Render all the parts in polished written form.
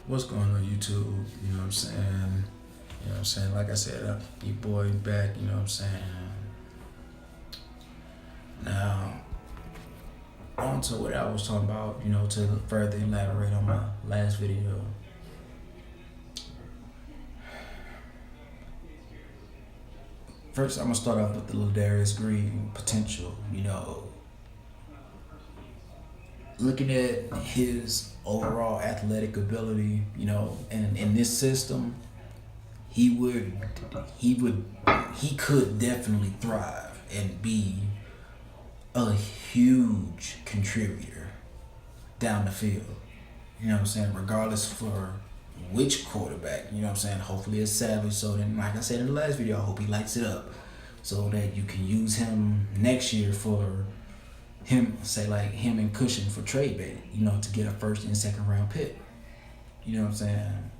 What's going on YouTube? You know what I'm saying? You know what I'm saying? Like I said, your boy back, you know what I'm saying? Now, on to what I was talking about, you know, to further elaborate on my last video. First, I'm going to start off with the Ladarius Green potential, you know. Looking at his overall athletic ability, you know, and in this system, he could definitely thrive and be a huge contributor down the field. You know what I'm saying? Regardless for which quarterback, you know what I'm saying? Hopefully it's Savage, so then, like I said in the last video, I hope he lights it up so that you can use him next year for him, say like him and Cushion for trade bait, you know, to get a first and second round pick. You know what I'm saying?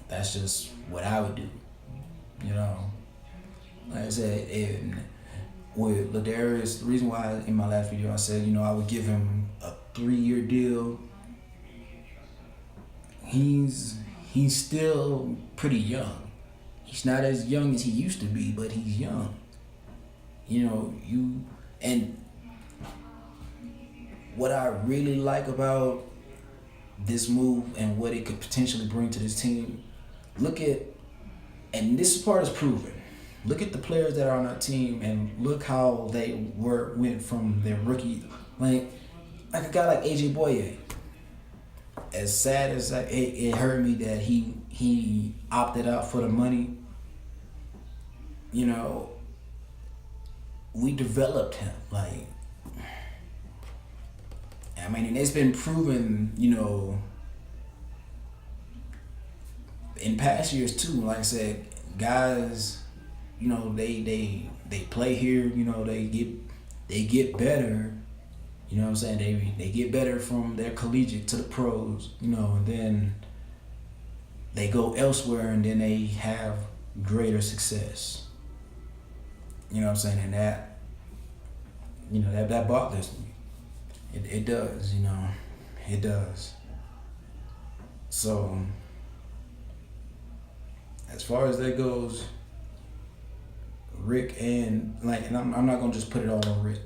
That's just what I would do. You know, like I said, and with Ladarius, the reason why in my last video I said, you know, I would give him a 3-year deal. He's still pretty young. He's not as young as he used to be, but he's young. You know, and what I really like about this move and what it could potentially bring to this team, and this part is proven. Look at the players that are on our team and look how they went from their rookie, like a guy like AJ Boye. As sad as it hurt me that he opted out for the money, you know, we developed him. Like, I mean, and it's been proven, you know, in past years too. Like I said, guys, you know, they play here, you know, they get better. You know what I'm saying? They get better from their collegiate to the pros, you know, and then they go elsewhere and then they have greater success. You know what I'm saying? And that, you know, that bothers me. It does, you know, it does. So, as far as that goes, Rick and I'm not gonna just put it all on Rick.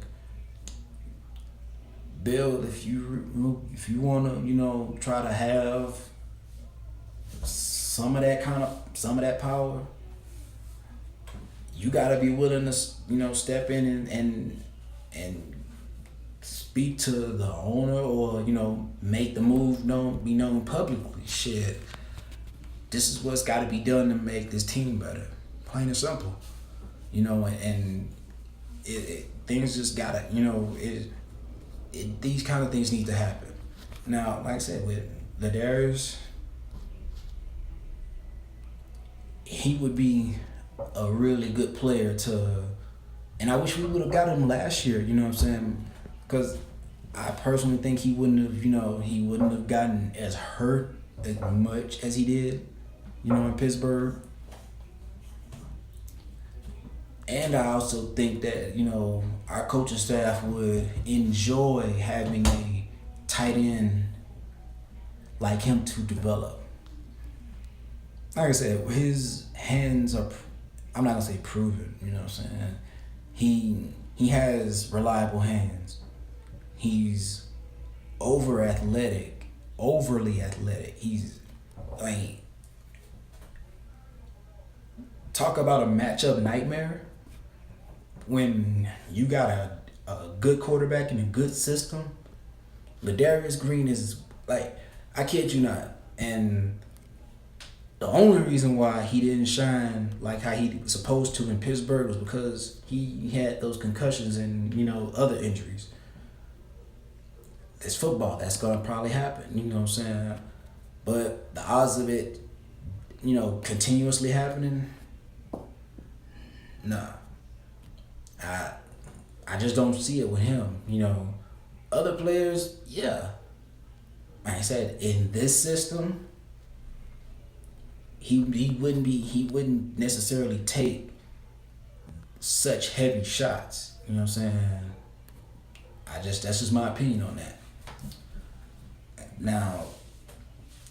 Bill, if you wanna, you know, try to have some of that power, you gotta be willing to, you know, step in and speak to the owner, or, you know, make the move be known publicly. Shit, this is what's got to be done to make this team better. Plain and simple, you know. And things just gotta, you know, these kind of things need to happen. Now, like I said, with Ladarius, he would be a really good player and I wish we would have got him last year. You know what I'm saying? Because I personally think he wouldn't have gotten as hurt as much as he did, you know, in Pittsburgh. And I also think that, you know, our coaching staff would enjoy having a tight end like him to develop. Like I said, his hands are, I'm not gonna say proven, you know what I'm saying? He has reliable hands. He's overly athletic. He's like, talk about a matchup nightmare. When you got a good quarterback in a good system, Ladarius Green is like, I kid you not. And the only reason why he didn't shine like how he was supposed to in Pittsburgh was because he had those concussions and, you know, other injuries. It's football. That's going to probably happen. You know what I'm saying? But the odds of it, you know, continuously happening, nah. I just don't see it with him. You know, other players, yeah. Like I said, in this system, he wouldn't necessarily take such heavy shots. You know what I'm saying? That's just my opinion on that. Now,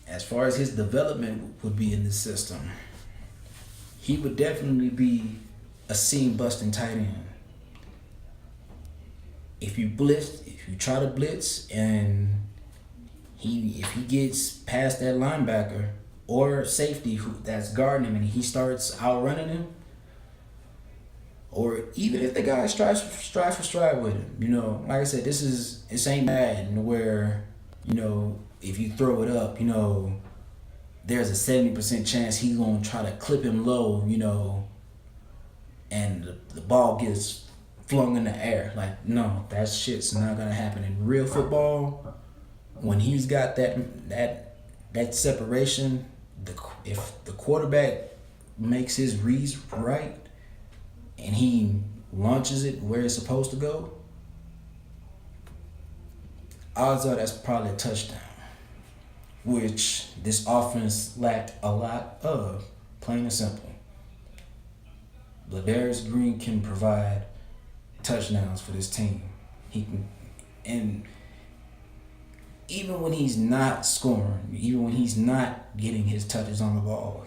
as far as his development would be in this system, he would definitely be a seam busting tight end. If you try to blitz and if he gets past that linebacker or safety that's guarding him and he starts outrunning him, or even if the guy strives for stride with him, like I said, this ain't Madden where, if you throw it up, there's a 70% chance he's gonna try to clip him low, and the ball gets flung in the air. Like, no, that shit's not gonna happen in real football. When he's got that separation, if the quarterback makes his reads right and he launches it where it's supposed to go, odds are that's probably a touchdown, which this offense lacked a lot of, plain and simple. Ladarius Green can provide touchdowns for this team. He can, and even when he's not scoring, even when he's not getting his touches on the ball,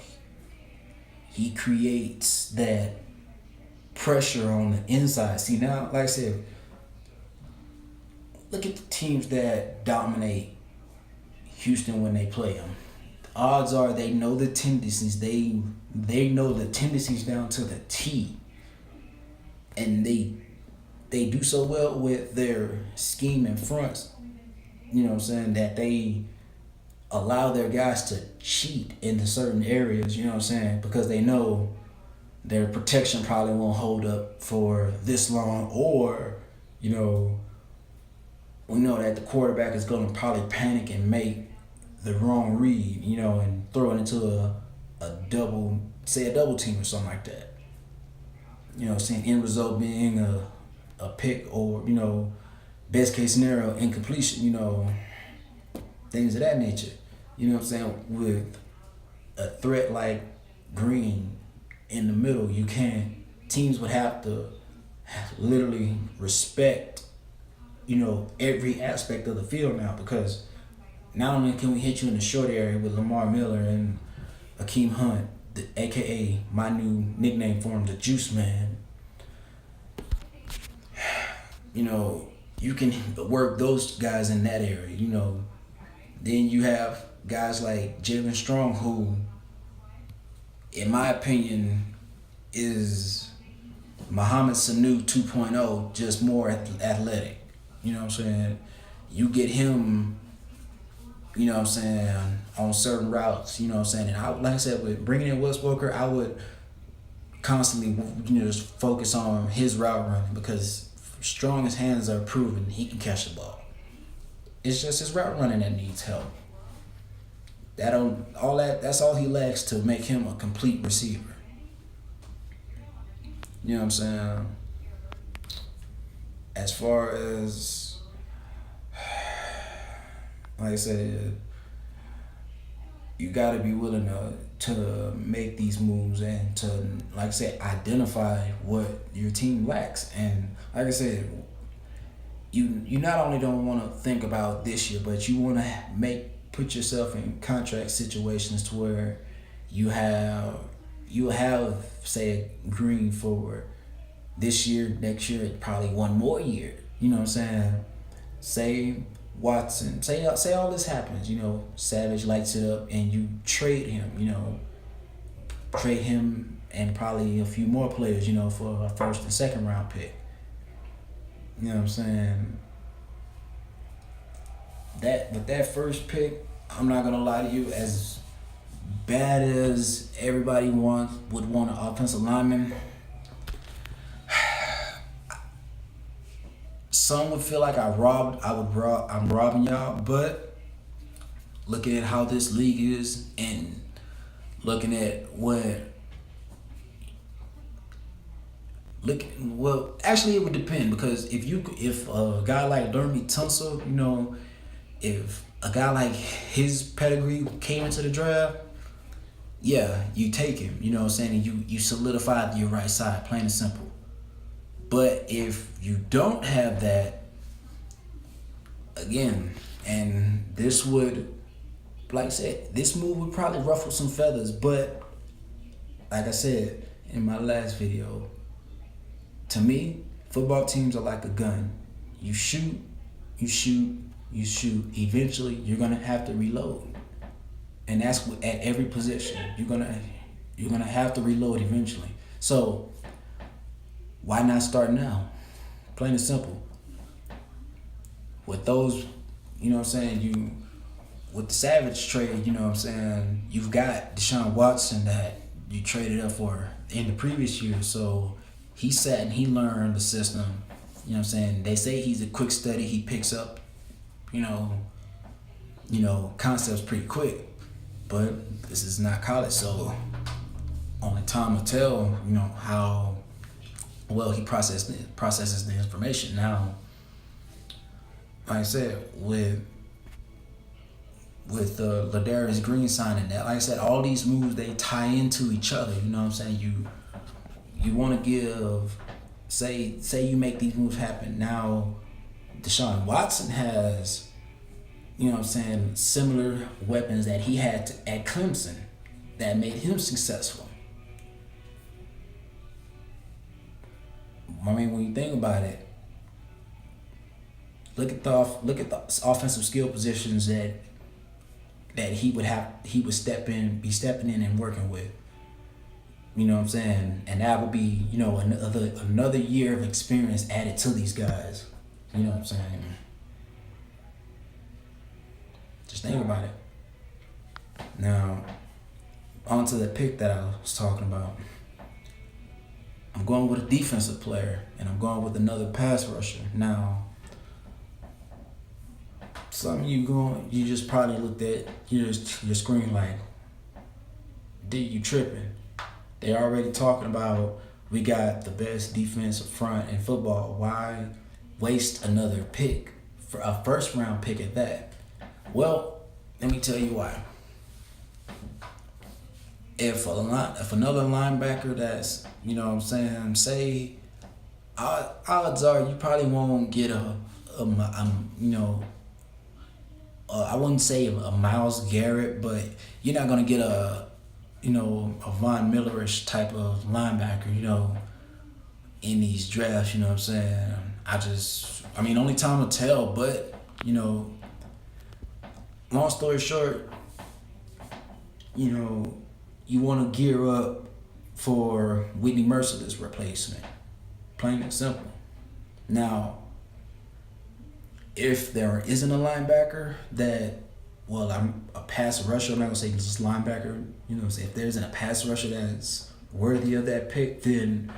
he creates that pressure on the inside. See, now, like I said, look at the teams that dominate Houston when they play them. The odds are they know the tendencies. They know the tendencies down to the T. And they do so well with their scheme and fronts, that they allow their guys to cheat into certain areas, because they know their protection probably won't hold up for this long, or, we know that the quarterback is going to probably panic and make the wrong read, and throw it into a double team or something like that. End result being a pick or, best case scenario, incompletion, things of that nature. With a threat like Green in the middle, teams would have to literally respect, every aspect of the field now, because not only can we hit you in the short area with Lamar Miller and Akeem Hunt, aka my new nickname for him, the Juice Man. You can work those guys in that area, Then you have guys like Jalen Strong, who, in my opinion, is Muhammad Sanu 2.0, just more athletic. You get him, on certain routes, and like I said, with bringing in Wes Welker, I would constantly, just focus on his route running, because Strong's hands are proven he can catch the ball. It's just his route running that needs help. That's all he lacks to make him a complete receiver. You know what I'm saying? As far as, like I said, you got to be willing to make these moves and to, like I said, identify what your team lacks. And like I said, you not only don't want to think about this year, but you want to put yourself in contract situations to where you have say Green for this year, next year, probably one more year. You know what I'm saying? Say Watson, say all this happens, Savage lights it up and you trade him, trade him and probably a few more players, for a first and second round pick. You know what I'm saying? With that first pick, I'm not gonna lie to you, as bad as everybody would want an offensive lineman, some would feel like I'm robbing y'all, but looking at how this league is and looking at actually it would depend, because if a guy like Laramie Tunsil, if a guy like his pedigree came into the draft, yeah, you take him, you know what I'm saying, and you solidified your right side, plain and simple. But if you don't have that, again, and this would like I said, this move would probably ruffle some feathers, but like I said in my last video, to me, football teams are like a gun. You shoot, you shoot, you shoot. Eventually, you're gonna have to reload, and that's at every position. You're gonna have to reload eventually. So why not start now? Plain and simple. With those, you know what I'm saying, with the Savage trade, you know what I'm saying, you've got Deshaun Watson that you traded up for in the previous year. So he sat and he learned the system. You know what I'm saying? They say he's a quick study. He picks up, you know, concepts pretty quick. But this is not college, so only time will tell, you know, how well he processes the information. Now, like I said, with Ladarius Green signing that, like I said, all these moves, they tie into each other. You know what I'm saying? You want to give, say you make these moves happen. Now, Deshaun Watson has, you know what I'm saying, similar weapons that he had at Clemson that made him successful. I mean, when you think about it, look at the offensive skill positions that he would be stepping in and working with. You know what I'm saying? And that would be, you know, another year of experience added to these guys. You know what I'm saying? Just think about it. Now, on to the pick that I was talking about. I'm going with a defensive player, and I'm going with another pass rusher. Now, some of you just probably looked at your screen like, dude, you tripping. They already talking about we got the best defensive front in football. Why waste another pick, for a first round pick at that? Well, let me tell you why. If another linebacker that's, you know what I'm saying, say, odds are you probably won't get I wouldn't say a Myles Garrett, but you're not gonna get a Von Millerish type of linebacker, you know, in these drafts. You know what I'm saying? Only time will tell, but, you know, long story short, you know, you want to gear up for Whitney Merciless replacement. Plain and simple. Now, if there isn't a linebacker I'm a pass rusher, I'm not going to say just linebacker, you know, if there isn't a pass rusher that's worthy of that pick, then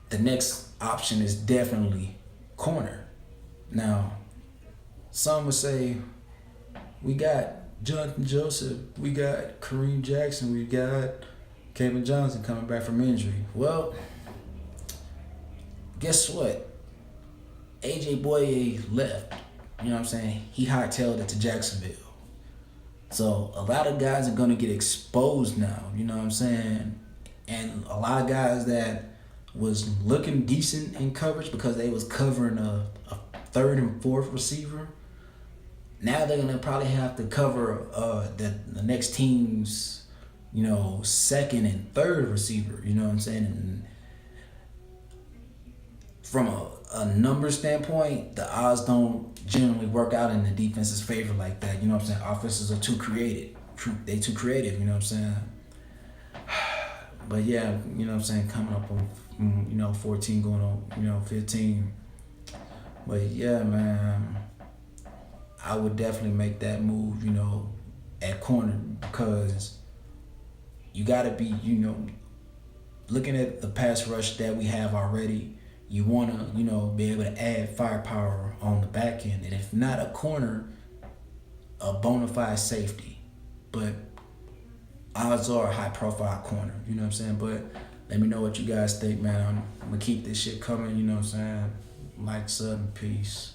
the next option is definitely corner. Now, some would say, we got Jonathan Joseph, we got Kareem Jackson, we got Kevin Johnson coming back from injury. Well, guess what? AJ Boye left. You know what I'm saying? He hightailed it to Jacksonville. So a lot of guys are going to get exposed now. You know what I'm saying? And a lot of guys that was looking decent in coverage because they was covering a third and fourth receiver, now they're going to probably have to cover the next team's, you know, second and third receiver. You know what I'm saying? And from a number standpoint, the odds don't generally work out in the defense's favor like that. You know what I'm saying? Offenses are too creative. They too creative, you know what I'm saying? But yeah, you know what I'm saying, coming up on, 14 going on, 15. But yeah, man, I would definitely make that move, at corner, because you got to be, looking at the pass rush that we have already. You want to, be able to add firepower on the back end. And if not a corner, a bona fide safety. But odds are a high profile corner. You know what I'm saying? But let me know what you guys think, man. I'm going to keep this shit coming. You know what I'm saying? Like, sub, and peace.